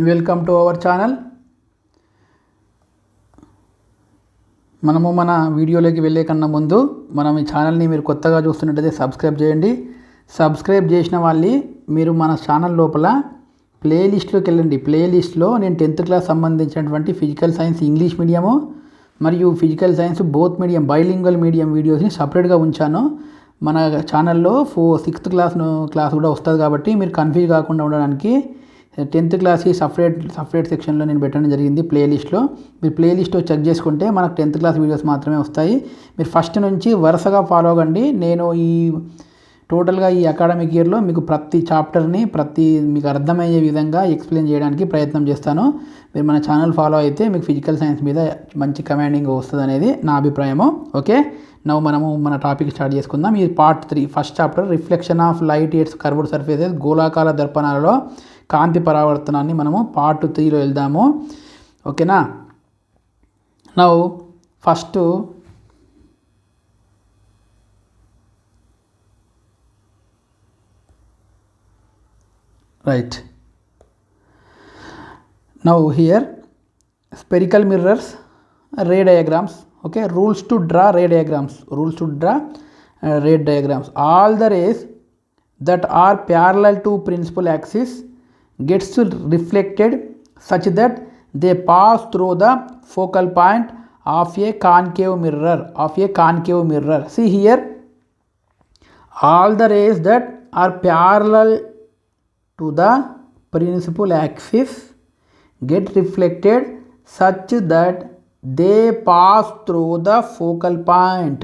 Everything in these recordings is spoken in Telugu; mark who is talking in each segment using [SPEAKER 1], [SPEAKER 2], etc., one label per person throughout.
[SPEAKER 1] Welcome to our channel. మనము మన వీడియోలోకి వెళ్ళే కన్నా ముందు మనం ఈ ఛానల్ని మీరు కొత్తగా చూస్తున్నట్టయితే సబ్స్క్రైబ్ చేయండి. సబ్స్క్రైబ్ చేసిన వాళ్ళు మీరు మన ఛానల్ లోపల ప్లేలిస్ట్లోకి వెళ్ళండి. ప్లేలిస్ట్లో నేను 10th క్లాస్ సంబంధించినటువంటి ఫిజికల్ సైన్స్ ఇంగ్లీష్ మీడియము మరియు physical science both medium bilingual medium వీడియోస్ని సపరేట్గా ఉంచాను. మన ఛానల్లో 6th క్లాస్ కూడా వస్తుంది కాబట్టి మీరు కన్ఫ్యూజ్ కాకుండా ఉండడానికి 10th క్లాస్కి సపరేట్ సెక్షన్లో నేను పెట్టడం జరిగింది. ప్లేలిస్ట్లో మీరు ప్లేలిస్ట్లో చెక్ చేసుకుంటే మనకు 10th క్లాస్ వీడియోస్ మాత్రమే వస్తాయి. మీరు ఫస్ట్ నుంచి వరుసగా ఫాలో అవ్వండి. నేను టోటల్గా ఈ అకాడమిక్ ఇయర్లో మీకు ప్రతి చాప్టర్ని మీకు అర్థమయ్యే విధంగా ఎక్స్ప్లెయిన్ చేయడానికి ప్రయత్నం చేస్తాను. మీరు మన ఛానల్ ఫాలో అయితే మీకు ఫిజికల్ సైన్స్ మీద మంచి కమాండింగ్ వస్తుంది అనేది నా అభిప్రాయము. ఓకే, మనము మన టాపిక్ స్టార్ట్ చేసుకుందాం. ఈ part 3 first chapter reflection of light at curved surfaces గోళాకార దర్పణాలలో కాంతి పరావర్తనాన్ని మనము పార్ట్ 3లో వెళ్దాము. ఓకేనా. First right now here spherical mirrors, ray diagrams. Okay, rules to draw ray diagrams. All the rays that are parallel to principal axis gets reflected such that they pass through the focal point of a concave mirror. See here, all the rays that are parallel to the principal axis get reflected such that they pass through the focal point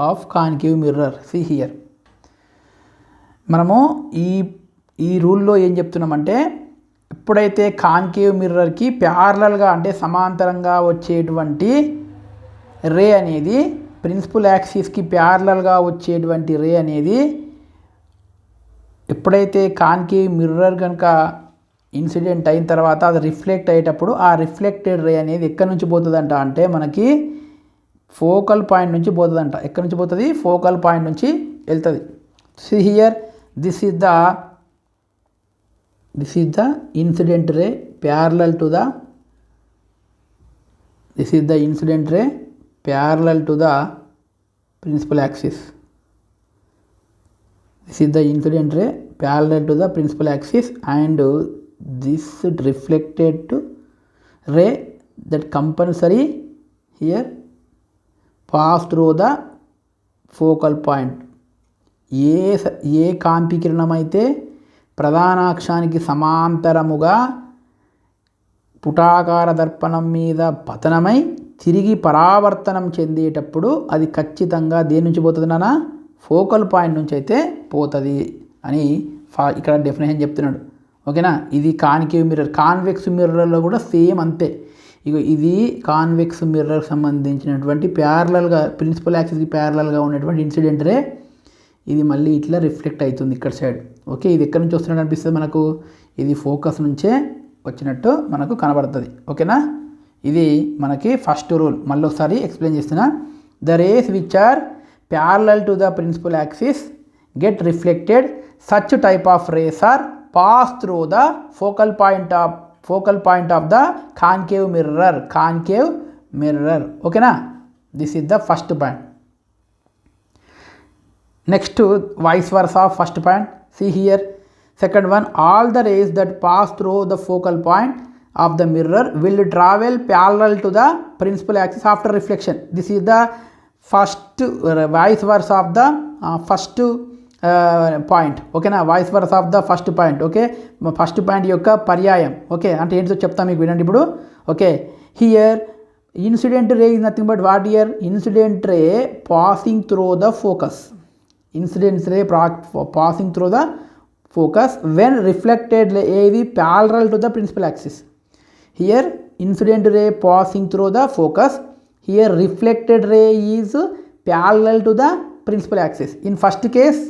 [SPEAKER 1] of concave mirror. See here, మనము ఈ రూల్లో ఏం చెప్తున్నామంటే ఎప్పుడైతే కాన్కేవ్ మిర్రర్కి ప్యారలల్గా అంటే సమాంతరంగా వచ్చేటువంటి రే అనేది ప్రిన్సిపల్ యాక్సిస్కి ప్యారలల్గా వచ్చేటువంటి రే అనేది ఎప్పుడైతే కాన్కేవ్ మిర్రర్ కనుక ఇన్సిడెంట్ అయిన తర్వాత అది రిఫ్లెక్ట్ అయ్యేటప్పుడు ఆ రిఫ్లెక్టెడ్ రే అనేది ఎక్కడి నుంచి పోతుందంట అంటే మనకి ఫోకల్ పాయింట్ నుంచి పోతుందంట. ఎక్కడి నుంచి పోతుంది? ఫోకల్ పాయింట్ నుంచి వెళ్తుంది. See here, this is the incident ray parallel to the principal axis. This is the incident ray parallel to the principal axis, and this reflected ray that compulsory here pass through the focal point. ఏ కాంతి కిరణం అయితే ప్రధానాక్షానికి సమాంతరముగా పుటాకార దర్పణం మీద పతనమై తిరిగి పరావర్తనం చెందేటప్పుడు అది ఖచ్చితంగా దేని నుంచి పోతుంది నాన్న? ఫోకల్ పాయింట్ నుంచి అయితే పోతుంది అని ఇక్కడ డెఫినేషన్ చెప్తున్నాడు. ఓకేనా. ఇది కాన్కేవ్ మిర్రర్. కాన్వెక్స్ మిర్రర్లో కూడా సేమ్ అంతే. ఇది కాన్వెక్స్ మిర్రర్ సంబంధించినటువంటి ప్యారలల్గా ప్రిన్సిపల్ యాక్సిస్కి ప్యారలల్గా ఉన్నటువంటి ఇన్సిడెంట్ రే ఇది మళ్ళీ ఇట్లా రిఫ్లెక్ట్ అవుతుంది ఇక్కడ సైడ్. ఓకే, ఇది ఎక్కడి నుంచి వస్తున్నట్టు అనిపిస్తుంది మనకు? ఇది ఫోకస్ నుంచే వచ్చినట్టు మనకు కనబడుతుంది. ఓకేనా. ఇది మనకి ఫస్ట్ రూల్. మళ్ళీ ఒకసారి ఎక్స్ప్లెయిన్ చేస్తున్నా. The rays which are parallel to the principal axis get reflected. Such type of rays are pass through the focal point of the concave mirror. Okay na, this is the first point. Next, vice versa of first point. See here, second one, all the rays that pass through the focal point of the mirror will travel parallel to the principal axis after reflection. This is the first vice versa of the first point. ఓకేనా, vice versa of the first point. Okay, first point యొక్క పర్యాయం. ఓకే, అంటే ఏంటో చెప్తాను మీకు, వినండి ఇప్పుడు. Okay, here incident ray is nothing but what here? Incident ray passing through the focus. Incident ray passing through the focus when reflected ఏది parallel to the principal axis. Here incident ray passing through the focus. Here reflected ray is parallel to the principal axis. In first case,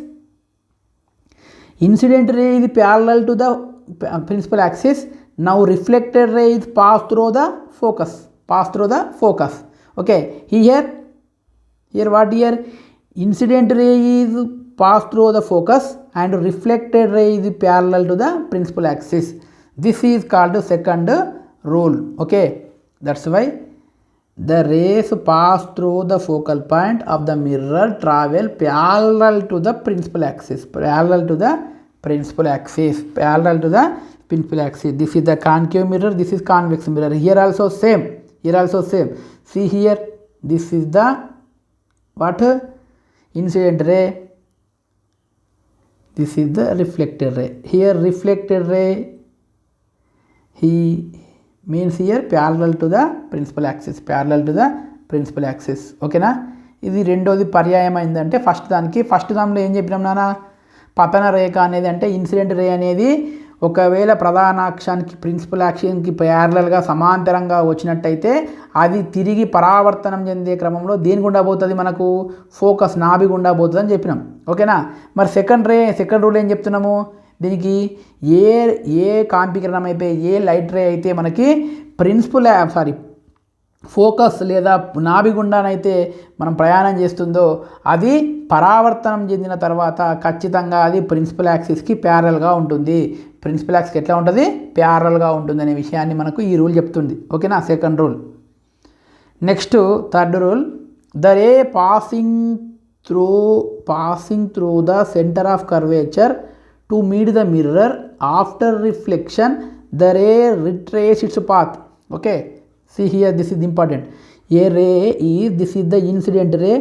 [SPEAKER 1] incident ray is parallel to the principal axis. Now reflected ray is pass through the focus. Okay, here what here? Incident ray is pass through the focus and reflected ray is parallel to the principal axis. This is called second rule. Okay, that's why the rays pass through the focal point of the mirror travel parallel to the principal axis. This is the concave mirror, this is convex mirror. Here also same. See here, this is the what? Incident ray. This is the reflected ray. Here reflected ray, he means here parallel to the principal axis. ఓకేనా, ఇది రెండోది పర్యాయం అయిందంటే ఫస్ట్ దాంట్లో ఏం చెప్పినాం నాన్న, పతన రేఖ అనేది అంటే ఇన్సిడెంట్ రే అనేది ఒకవేళ ప్రధాన అక్షానికి ప్రిన్సిపల్ యాక్షన్కి ప్యారలల్గా సమాంతరంగా వచ్చినట్టయితే అది తిరిగి పరావర్తనం చెందే క్రమంలో దేని గుండా పోతుంది, మనకు ఫోకస్ నాభి గుండా పోతుంది అని చెప్పినాం. ఓకేనా, మరి సెకండ్ రూల్ ఏం చెప్తున్నాము, దీనికి ఏ కాంతికిరణం అయితే ఏ లైట్ రే అయితే మనకి ఫోకస్ లేదా నాభి గుండానైతే మనం ప్రయాణం చేస్తుందో అది పరావర్తనం చెందిన తర్వాత ఖచ్చితంగా అది ప్రిన్సిపల్ యాక్సిస్కి ప్యారల్గా ఉంటుంది. ప్రిన్సిపల్ యాక్సిస్కి ఎట్లా ఉంటుంది, ప్యారల్గా ఉంటుంది అనే విషయాన్ని మనకు ఈ రూల్ చెప్తుంది. ఓకేనా, second rule. Next third rule, the ray passing through the centre of curvature to meet the mirror after reflection, the ray retrace its path. Okay, see here, this is important. This is the incident ray.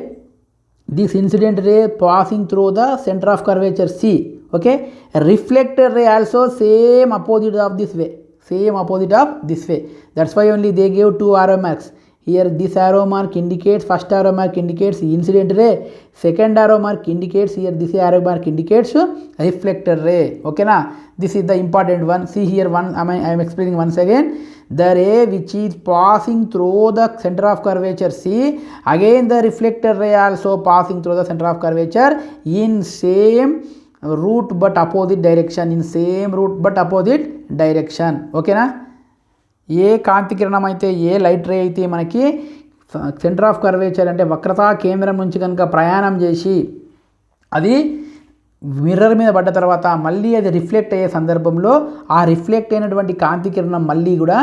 [SPEAKER 1] This incident ray passing through the center of curvature C. Okay, reflected ray also same opposite of this way. That's why only they gave two arrow marks. Here this arrow mark indicates, first arrow mark indicates incident ray, second arrow mark indicates, here this arrow mark indicates reflected ray. Okay na, this is the important one. See here, I am explaining once again. The ray which is passing through the center of curvature C, again the reflected ray also passing through the center of curvature in same route but opposite direction. Okay na, ఏ కాంతి కిరణం అయితే ఏ లైట్ రే అయితే మనకి సెంటర్ ఆఫ్ కర్వేచర్ అంటే వక్రతా కేంద్రం నుంచి కనుక ప్రయాణం చేసి అది మిర్రర్ మీద పడ్డ తర్వాత మళ్ళీ అది రిఫ్లెక్ట్ అయ్యే సందర్భంలో ఆ రిఫ్లెక్ట్ అయినటువంటి కాంతి కిరణం మళ్ళీ కూడా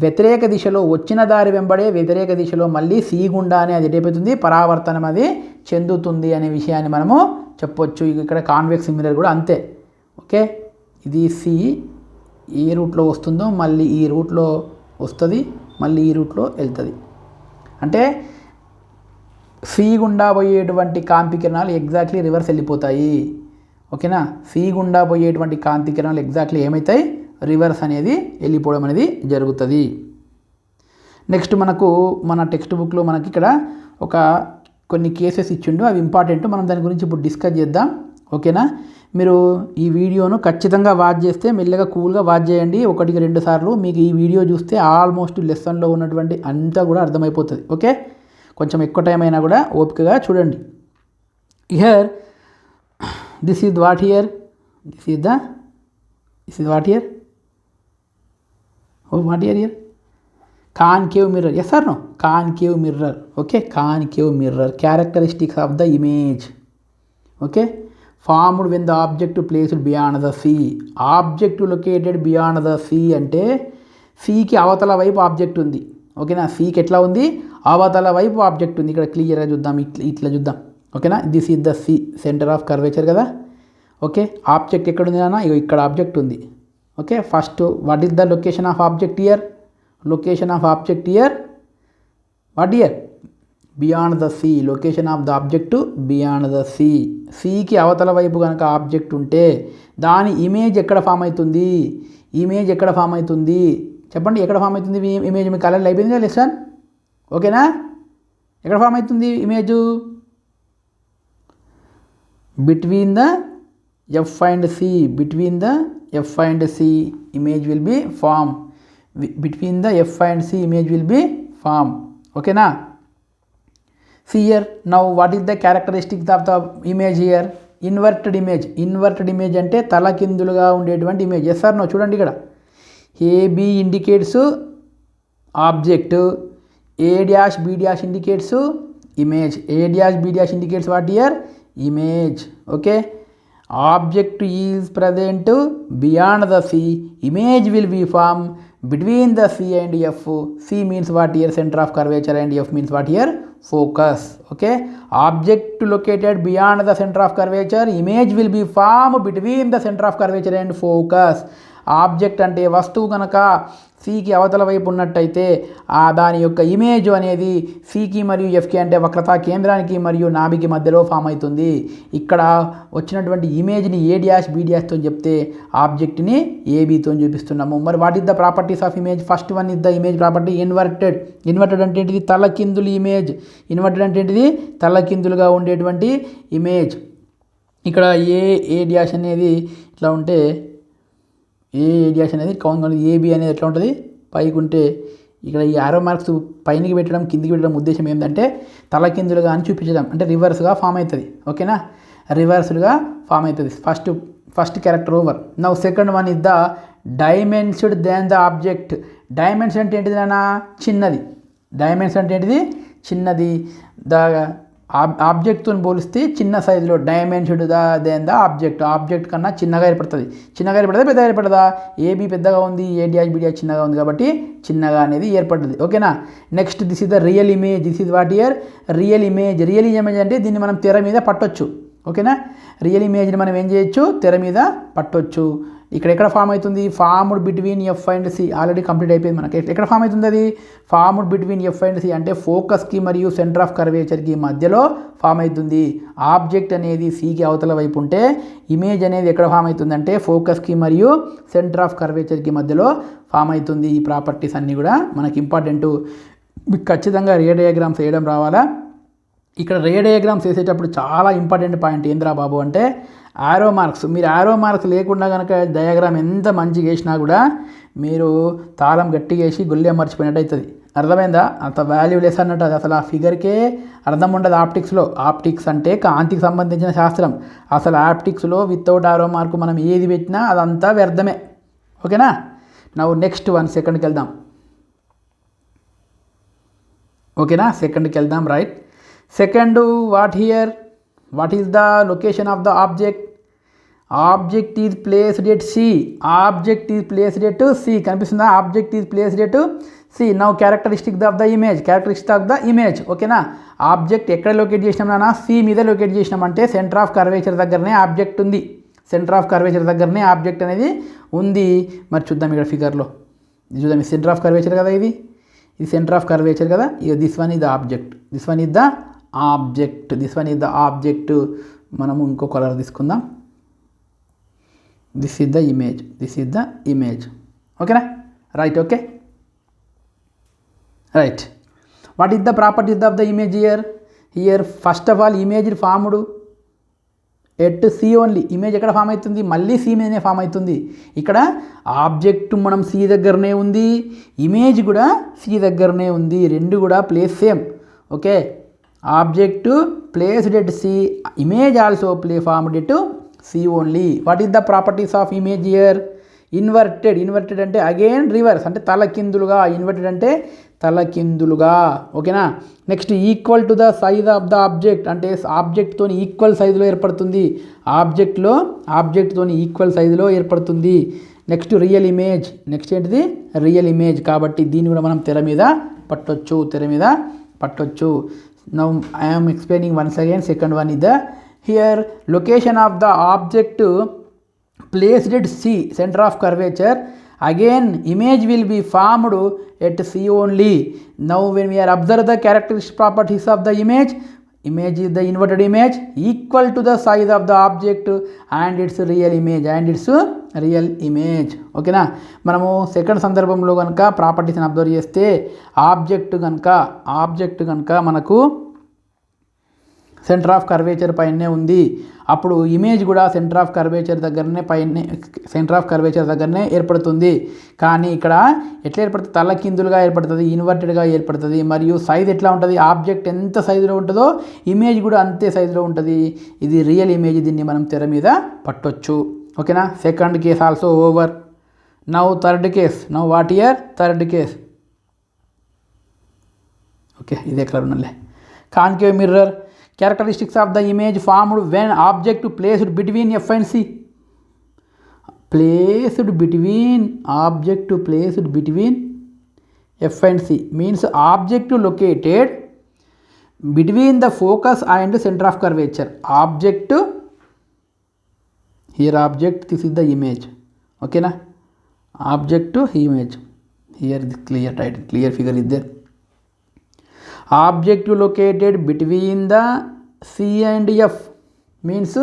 [SPEAKER 1] వ్యతిరేక దిశలో వచ్చిన దారి వెంబడే వ్యతిరేక దిశలో మళ్ళీ సి గుండానే అది ఎటైపోతుంది, పరావర్తనం అది చెందుతుంది అనే విషయాన్ని మనము చెప్పొచ్చు. ఇక్కడ కాన్వెక్స్ మిర్రర్ కూడా అంతే. ఓకే, ఇది సి ఏ రూట్లో వస్తుందో మళ్ళీ ఈ రూట్లో వస్తుంది, మళ్ళీ ఈ రూట్లో వెళ్తుంది. అంటే సి గుండా పోయేటువంటి కాంతి కిరణాలు ఎగ్జాక్ట్లీ రివర్స్ వెళ్ళిపోతాయి. ఓకేనా, సి గుండా పోయేటువంటి కాంతి కిరణాలు ఎగ్జాక్ట్లీ ఏమవుతాయి, రివర్స్ అనేది వెళ్ళిపోవడం అనేది జరుగుతుంది. నెక్స్ట్ మన టెక్స్ట్ బుక్లో మనకి ఇక్కడ కొన్ని కేసెస్ ఇచ్చిండు, అవి ఇంపార్టెంట్. మనం దాని గురించి ఇప్పుడు డిస్కస్ చేద్దాం. ఓకేనా, మీరు ఈ వీడియోను ఖచ్చితంగా వాచ్ చేస్తే మెల్లగా కూల్గా వాచ్ చేయండి, 1-2 సార్లు. మీకు ఈ వీడియో చూస్తే ఆల్మోస్ట్ లెసన్లో ఉన్నటువంటి అంతా కూడా అర్థమైపోతుంది. ఓకే, కొంచెం ఎక్కువ టైం అయినా కూడా ఓపికగా చూడండి. Here this is what here here concave mirror. Yes or no? Concave mirror. Okay, concave mirror. Characteristics of the image. Okay, formed when the object placed beyond the sea. Object located beyond the sea అంటే సీకి అవతల వైపు ఆబ్జెక్ట్ ఉంది. ఓకేనా, సీకి ఎట్లా ఉంది, అవతల వైపు ఆబ్జెక్ట్ ఉంది. ఇక్కడ క్లియర్గా చూద్దాం, ఇట్లా చూద్దాం. ఓకేనా, this is the C, centre of curvature కదా. ఓకే, ఆబ్జెక్ట్ ఎక్కడ ఉంది నాన్న, ఇగో ఇక్కడ ఆబ్జెక్ట్ ఉంది. Okay, first what is the location of object here, what here, beyond the sea. Location of the object beyond the sea. సీకి అవతల వైపు కనుక ఆబ్జెక్ట్ ఉంటే దాని ఇమేజ్ ఎక్కడ ఫామ్ అవుతుంది, చెప్పండి, ఎక్కడ ఫామ్ అవుతుంది ఇమేజ్? మీ కలర్లు అయిపోయింది కదా లెసన్. ఓకేనా, ఎక్కడ ఫామ్ అవుతుంది image? Between the F and C, image will be formed. Between the F and C image will be formed. Okay na. See here, now what is the characteristics of the image here? Inverted image అంటే తలకిందులుగా ఉండేటువంటి ఇమేజ్. Yes are no? చూడండి ఇక్కడ AB indicates object, A', B' indicates image. A', B' indicates what here? Image. Okay, object is present beyond the C, image will be form between the C and F. C means what here centre of curvature and F means what here focus. Okay, object located beyond the center of curvature, image will be formed between the center of curvature and focus. Object అంటే వస్తువు కనుక సికి అవతల వైపు ఉన్నట్టయితే దాని యొక్క ఇమేజ్ అనేది సికి మరియు ఎఫ్కి అంటే వక్రతా కేంద్రానికి మరియు నాభికి మధ్యలో ఫామ్ అవుతుంది. ఇక్కడ వచ్చినటువంటి ఇమేజ్ని ఏ డాష్ బి డాష్తో చెప్తే ఆబ్జెక్ట్ని ఏబితో చూపిస్తున్నాము. మరి what is the properties of image? First one is the image property inverted. Inverted అంటే ఏంటిది? తలకిందులు ఇమేజ్. ఇన్వర్టెడ్ అంటే ఏంటిది? తలకిందులుగా ఉండేటువంటి ఇమేజ్. ఇక్కడ ఏ డాష్ అనేది ఇట్లా ఉంటే ఏ డాష్ అనేది కౌంట్, ఏబి అనేది ఎట్లా ఉంటుంది? పైకి ఉంటే ఇక్కడ ఈ ఆరో మార్క్స్ పైనకి పెట్టడం కిందికి పెట్టడం ఉద్దేశం ఏంటంటే తలకిందులుగా అని చూపించడం, అంటే రివర్స్గా ఫామ్ అవుతుంది. ఓకేనా, రివర్స్గా ఫామ్ అవుతుంది. First character over. Now second one is the diminished than the object. Dimension అంటే ఏంటిది నాన్న? చిన్నది. డైమెన్షన్ అంటే ఏంటిది? చిన్నది. ద ఆబ్జెక్ట్తో పోలిస్తే చిన్న సైజులో డైమెన్షన్డ్ దెన్ ద ఆబ్జెక్ట్ కన్నా చిన్నగా ఏర్పడుతుంది. పెద్దగా ఏర్పడదా? ఏబి పెద్దగా ఉంది, ఏ డాష్ బి డాష్ చిన్నగా ఉంది కాబట్టి చిన్నగా అనేది ఏర్పడుతుంది. ఓకేనా, next this is the real image. This is what here real image. Real image అంటే దీన్ని మనం తెర మీద పట్టొచ్చు. ఓకేనా, రియల్ ఇమేజ్ని మనం ఏం చేయొచ్చు? తెర మీద పట్టొచ్చు. ఇక్కడ ఎక్కడ ఫామ్ అవుతుంది? Formed between F and C. Already complete అయిపోయింది మనకి. ఎక్కడ ఫామ్ అవుతుంది అది? Formed between F and C అంటే ఫోకస్కి మరియు సెంటర్ ఆఫ్ కర్వేచర్కి మధ్యలో ఫామ్ అవుతుంది. ఆబ్జెక్ట్ అనేది సికి అవతల వైపు ఉంటే ఇమేజ్ అనేది ఎక్కడ ఫామ్ అవుతుంది అంటే ఫోకస్కి మరియు సెంటర్ ఆఫ్ కర్వేచర్కి మధ్యలో ఫామ్ అవుతుంది. ఈ ప్రాపర్టీస్ అన్నీ కూడా మనకి ఇంపార్టెంట్. మీకు ఖచ్చితంగా రే డయాగ్రామ్స్ వేయడం రావాలా. ఇక్కడ రే డయాగ్రామ్స్ వేసేటప్పుడు చాలా ఇంపార్టెంట్ పాయింట్ ఏంద్రా బాబు అంటే ఆరో మార్క్స్. మీరు ఆరో మార్క్స్ లేకుండా కనుక డయాగ్రామ్ ఎంత మంచిగా వేసినా కూడా మీరు తాళం గట్టిగా వేసి గొల్లె మర్చిపోయినట్టు అవుతుంది. అర్థమైందా? అంత వాల్యూలెస్ అన్నట్టు. అది అసలు ఆ ఫిగర్కే అర్థం ఉండదు ఆప్టిక్స్లో. ఆప్టిక్స్ అంటే కాంతికి సంబంధించిన శాస్త్రం. అసలు ఆప్టిక్స్లో వితౌట్ ఆరో మార్కు మనం ఏది పెట్టినా అదంతా వ్యర్థమే. ఓకేనా, నవ్వు నెక్స్ట్ వన్ సెకండ్కి వెళ్దాం. ఓకేనా, సెకండ్కి వెళ్దాం. Right, second what here what is the location of the object? Object is placed at C. Object is placed at C. కనిపిస్తుందా? Object is placed at C. Now characteristic of the image. ఓకేనా, ఆబ్జెక్ట్ ఎక్కడ లొకేట్ చేసినాం నాన్న? సి మీద లొకేట్ చేసినామంటే సెంటర్ ఆఫ్ కర్వేచర్ దగ్గరనే ఆబ్జెక్ట్ ఉంది. సెంటర్ ఆఫ్ కర్వేచర్ దగ్గరనే ఆబ్జెక్ట్ అనేది ఉంది. మరి చూద్దాం ఇక్కడ ఫిగర్లో. ఇది చూద్దాం, సెంటర్ ఆఫ్ కర్వేచర్ కదా, ఇది సెంటర్ ఆఫ్ కర్వేచర్ కదా. ఇక this one is the object. This one is the object. మనము ఇంకో కలర్ తీసుకుందాం. This is the image. ఓకేనా, right. Okay, right. What is the properties of the image here first of all image formed at C only. Image ఎక్కడ ఫామ్ అవుతుంది? మళ్ళీ సి మీదనే ఫామ్ అవుతుంది. ఇక్కడ ఆబ్జెక్ట్ మనం సి దగ్గరనే ఉంది, ఇమేజ్ కూడా సి దగ్గరనే ఉంది. రెండు కూడా place same. Okay, object placed at C, image also formed at C only. What is the properties of image here? Inverted అంటే అగైన్ రివర్స్, అంటే తలకిందులుగా. ఇన్వర్టెడ్ అంటే తలకిందులుగా. ఓకేనా, next equal to the size of the object అంటే ఆబ్జెక్ట్తో ఈక్వల్ సైజులో ఏర్పడుతుంది. ఆబ్జెక్ట్తో ఈక్వల్ సైజులో ఏర్పడుతుంది. Next real image. నెక్స్ట్ ఏంటిది? Real image. కాబట్టి దీన్ని కూడా మనం తెర మీద పట్టొచ్చు. Now I am explaining once again. Second one is the here location of the object placed at C, center of curvature. Again image will be formed at C only. Now when we are observe the characteristic properties of the image is the inverted image equal to the size of the object and its real image. ఓకేనా, మనము సెకండ్ సందర్భంలో కనుక ప్రాపర్టీస్ని అబ్జర్వ్ చేస్తే ఆబ్జెక్ట్ కనుక మనకు సెంటర్ ఆఫ్ కర్వేచర్ పైనే ఉంది. అప్పుడు ఇమేజ్ కూడా సెంటర్ ఆఫ్ కర్వేచర్ దగ్గరనే ఏర్పడుతుంది. కానీ ఇక్కడ ఎట్లా ఏర్పడుతుంది? తలకిందులుగా ఏర్పడుతుంది, ఇన్వర్టెడ్గా ఏర్పడుతుంది. మరియు సైజ్ ఎట్లా ఉంటుంది? ఆబ్జెక్ట్ ఎంత సైజులో ఉంటుందో ఇమేజ్ కూడా అంతే సైజులో ఉంటుంది. ఇది రియల్ ఇమేజ్. దీన్ని మనం తెర మీద పట్టొచ్చు. ఓకేనా, second case also over. Now third case. Now what here? Third case. Okay, ఇది ఎక్కడ ఉన్నలే. Concave mirror. characteristics of the image formed when object placed between F and C. Placed between F and C means object located between the focus and center of curvature. Object, here object, this is the image, okay na, object image, here the clear figure is there. Object located between the C and F means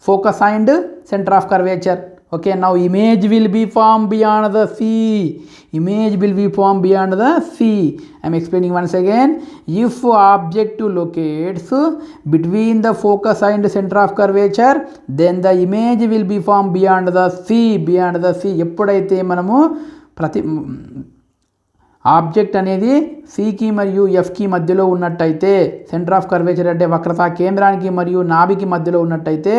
[SPEAKER 1] focus and center of curvature. Okay, now image will be formed beyond the C. Image will be formed beyond the C. I am explaining once again. If object locates between the focus and center of curvature, then the image will be formed beyond the C. Beyond the C. ఎప్పుడైతే మనము ఆబ్జెక్ట్ అనేది సికి మరియు ఎఫ్కి మధ్యలో ఉన్నట్టయితే, సెంటర్ ఆఫ్ కర్వేచర్ అంటే వక్రతా కేంద్రానికి మరియు నాభికి మధ్యలో ఉన్నట్టయితే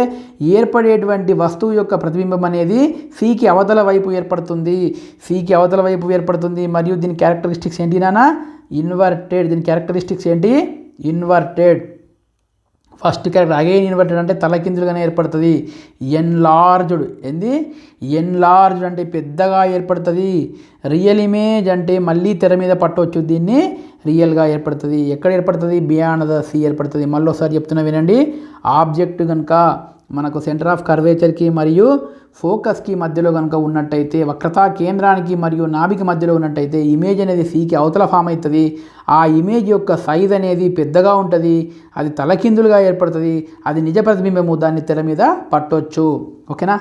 [SPEAKER 1] ఏర్పడేటువంటి వస్తువు యొక్క ప్రతిబింబం అనేది సికి అవతల వైపు ఏర్పడుతుంది. మరియు దీని క్యారెక్టరిస్టిక్స్ ఏంటి నానా? ఇన్వర్టెడ్. దీని క్యారెక్టరిస్టిక్స్ ఏంటి? Inverted. First character again inverted అంటే తలకిందులుగానే ఏర్పడుతుంది. ఎన్లార్జ్డ్ అంటే పెద్దగా ఏర్పడుతుంది. రియల్ ఇమేజ్ అంటే మళ్ళీ తెర మీద పట్టవచ్చు, దీన్ని రియల్గా ఏర్పడుతుంది. ఎక్కడ ఏర్పడుతుంది? బియాండ్ ద సి ఏర్పడుతుంది. మళ్ళీ ఒకసారి చెప్తున్నా వినండి. ఆబ్జెక్ట్ కనుక మనకు సెంటర్ ఆఫ్ కర్వేచర్కి మరియు ఫోకస్కి మధ్యలో కనుక ఉన్నట్టయితే, వక్రతా కేంద్రానికి మరియు నాభికి మధ్యలో ఉన్నట్టయితే ఇమేజ్ అనేది సికి అవతల ఫామ్ అవుతుంది. ఆ ఇమేజ్ యొక్క సైజ్ అనేది పెద్దగా ఉంటుంది, అది తలకిందులుగా ఏర్పడుతుంది, అది నిజ ప్రతిబింబము, దాన్ని తెర మీద పట్టవచ్చు. ఓకేనా?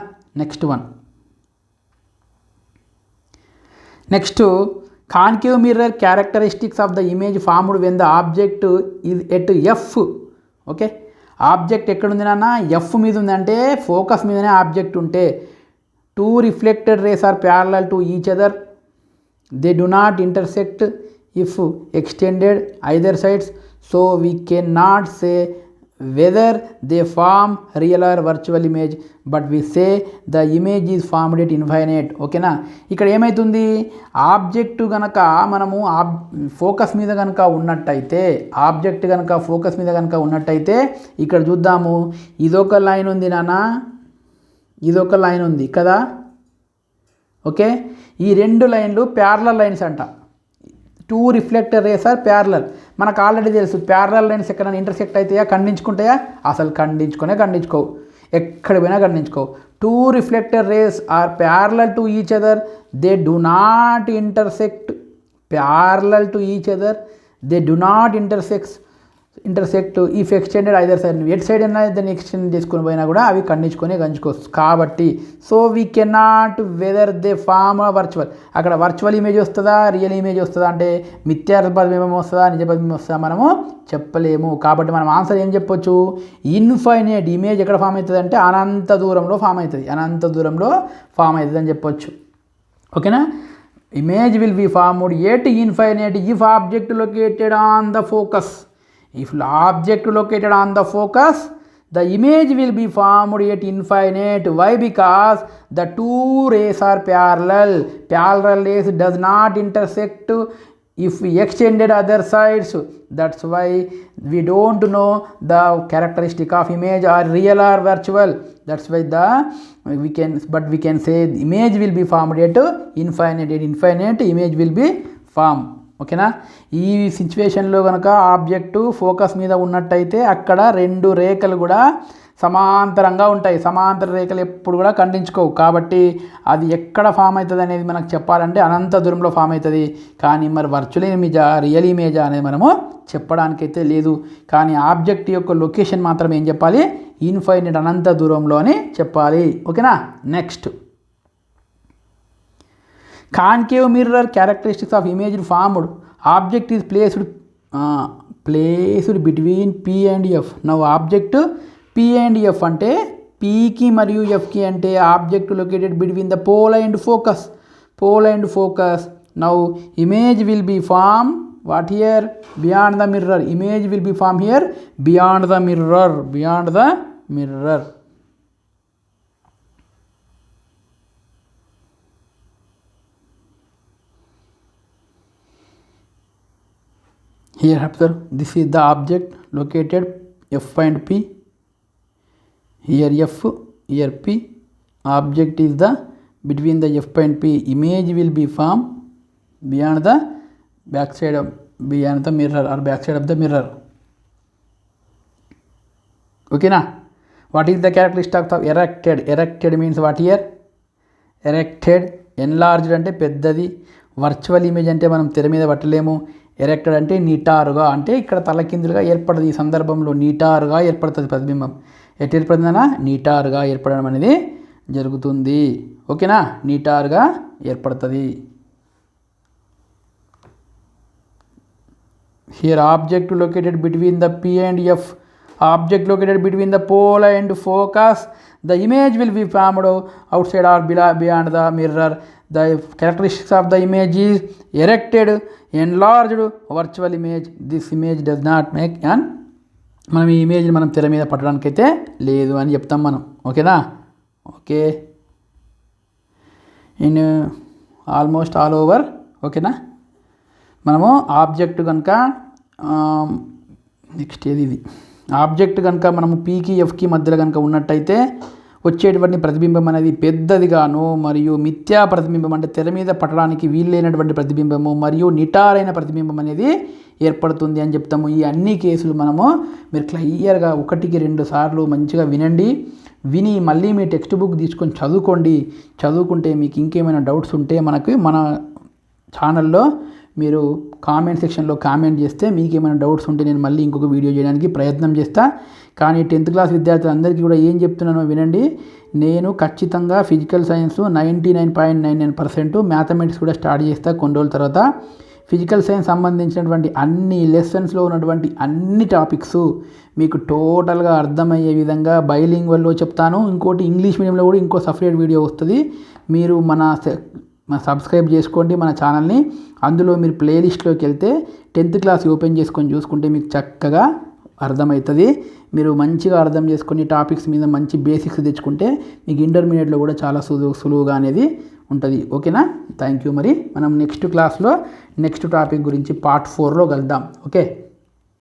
[SPEAKER 1] Next concave mirror characteristics of the image formed when the object is at F. Okay, object ఎక్కడుంది నాన్న? ఎఫ్ మీద ఉందంటే ఫోకస్ మీదనే ఆబ్జెక్ట్ ఉంటే, two reflected rays are parallel to each other, they do not intersect if extended either sides, so we can not say whether they form real or virtual image, but we say the image is formed at infinite. ఓకేనా? ఇక్కడ ఏమవుతుంది? ఆబ్జెక్టు కనుక మనము ఫోకస్ మీద కనుక ఉన్నట్టయితే ఇక్కడ చూద్దాము, ఇదొక లైన్ ఉంది నాన్న, ఇదొక లైన్ ఉంది కదా. ఓకే, ఈ రెండు లైన్లు ప్యారలల్ లైన్స్ అంట. Two reflector rays are parallel. మనకు ఆల్రెడీ తెలుసు ప్యారలల్ లైన్స్ ఎక్కడైనా ఇంటర్సెక్ట్ అవుతాయా, ఖండించుకుంటాయా? అసలు ఖండించుకోవు, ఎక్కడ పోయినా ఖండించుకోవు. Two reflector rays are parallel to each other, they do not intersect. Parallel to each other, they do not intersect if extended either side. At side అయినా దాన్ని ఎక్స్టెండ్ చేసుకుని పోయినా కూడా అవి గంజుకోవచ్చు. కాబట్టి so we cannot whether they form virtual. అక్కడ వర్చువల్ ఇమేజ్ వస్తుందా, రియల్ ఇమేజ్ వస్తుందా అంటే మిథ్యా ప్రతిబింబం వస్తుందా, నిజ ప్రతిబింబం వస్తుందా మనము చెప్పలేము. కాబట్టి మనం ఆన్సర్ ఏం చెప్పొచ్చు? ఇన్ఫైనైట్. ఇమేజ్ ఎక్కడ ఫామ్ అవుతుంది అంటే అనంత దూరంలో ఫామ్ అవుతుంది అని చెప్పొచ్చు. ఓకేనా? Image will be formed at infinite if object located on the focus. If object located on the focus, the image will be formed at infinite. Why? Because the two rays are parallel. Parallel rays does not intersect if we extended other sides. That's why we don't know the characteristic of image are real or virtual. That's why we can say the image will be formed at infinite. At infinite image will be formed. ఓకేనా? ఈ సిచ్యువేషన్లో కనుక ఆబ్జెక్టు ఫోకస్ మీద ఉన్నట్టయితే అక్కడ రెండు రేఖలు కూడా సమాంతరంగా ఉంటాయి. సమాంతర రేఖలు ఎప్పుడు కూడా ఖండించుకోవు. కాబట్టి అది ఎక్కడ ఫామ్ అవుతుంది అనేది మనకు చెప్పాలంటే అనంత దూరంలో ఫామ్ అవుతుంది. కానీ మరి వర్చువల్ ఇమేజా, రియల్ ఇమేజా అనేది మనము చెప్పడానికైతే లేదు. కానీ ఆబ్జెక్ట్ యొక్క లొకేషన్ మాత్రం ఏం చెప్పాలి? ఇన్ఫైనైట్, అనంత దూరంలో అని చెప్పాలి. ఓకేనా? Next concave mirror characteristics of image formed, object is placed between P and F. Now object P and F అంటే P కి మరియు F కి అంటే object located between the pole and focus. Now image will be formed what here? Beyond the mirror. Image will be formed here beyond the mirror. Here observe, this is the object located F and P. Here F, here P. Object is the between the F and P. Image will be formed beyond the backside of beyond the mirror or backside of the mirror. Okay na? What is the characteristic of erected? Erected means what here? Erected, enlarged అంటే పెద్దది, వర్చువల్ ఇమేజ్ అంటే మనం తెర మీద పట్టలేము, ఎరెక్టెడ్ అంటే నిటారుగా అంటే ఇక్కడ తలకిందులుగా ఏర్పడుతుంది. ఈ సందర్భంలో నిటారుగా ఏర్పడుతుంది ప్రతిబింబం. ఎటు ఏర్పడుతుందన్నా నిటారుగా ఏర్పడడం అనేది జరుగుతుంది. ఓకేనా? నిటారుగా ఏర్పడుతుంది. Here object located between the P and F. Object located between the pole and focus. The image will be formed outside or beyond the mirror. The characteristics of the image is erected, enlarged, virtual image. This image does not make an మనం ఈ ఇమేజ్ని మనం తెర మీద పట్టడానికి అయితే లేదు అని చెప్తాం మనం. ఓకేనా? Okay, in almost all over. ఓకేనా? మనము ఆబ్జెక్ట్ కనుక నెక్స్ట్ ఇది ఆబ్జెక్ట్ కనుక మనము పీకి ఎఫ్కి మధ్యలో కనుక ఉన్నట్టయితే వచ్చేటువంటి ప్రతిబింబం అనేది పెద్దదిగాను మరియు మిథ్యా ప్రతిబింబం అంటే తెర మీద పట్టడానికి వీల్లేనటువంటి ప్రతిబింబము మరియు నిటారైన ప్రతిబింబం అనేది ఏర్పడుతుంది అని చెప్తాము. ఈ అన్ని కేసులు మనము మీరు క్లియర్గా 1-2 సార్లు మంచిగా వినండి. విని మళ్ళీ మీ టెక్స్ట్ బుక్ తీసుకొని చదువుకోండి. చదువుకుంటే మీకు ఇంకేమైనా డౌట్స్ ఉంటే మన ఛానల్లో మీరు కామెంట్ సెక్షన్లో కామెంట్ చేస్తే మీకు ఏమైనా డౌట్స్ ఉంటే నేను మళ్ళీ ఇంకొక వీడియో చేయడానికి ప్రయత్నం చేస్తా. కానీ 10th క్లాస్ విద్యార్థులందరికీ కూడా ఏం చెప్తున్నానో వినండి. నేను ఖచ్చితంగా ఫిజికల్ సైన్స్ 99.99%, మ్యాథమెటిక్స్ కూడా స్టార్ట్ చేస్తా కొన్ని రోజుల తర్వాత. ఫిజికల్ సైన్స్ సంబంధించినటువంటి అన్ని లెసన్స్లో ఉన్నటువంటి అన్ని టాపిక్స్ మీకు టోటల్గా అర్థమయ్యే విధంగా బైలింగ్వల్లో చెప్తాను. ఇంకోటి ఇంగ్లీష్ మీడియంలో కూడా ఇంకో సపరేట్ వీడియో వస్తుంది. మీరు మన సబ్స్క్రైబ్ చేసుకోండి మన ఛానల్ని. అందులో మీరు ప్లేలిస్ట్లోకి వెళ్తే 10th క్లాస్ ఓపెన్ చేసుకొని చూసుకుంటే మీకు చక్కగా అర్థమవుతుంది. మీరు మంచిగా అర్థం చేసుకొని టాపిక్స్ మీద మంచి బేసిక్స్ తెచ్చుకుంటే మీకు ఇంటర్మీడియట్లో కూడా చాలా సులువుగా అనేది ఉంటుంది. ఓకేనా? Thank you. మరి మనం నెక్స్ట్ క్లాస్లో నెక్స్ట్ టాపిక్ గురించి పార్ట్ 4లో కలుద్దాం. ఓకే.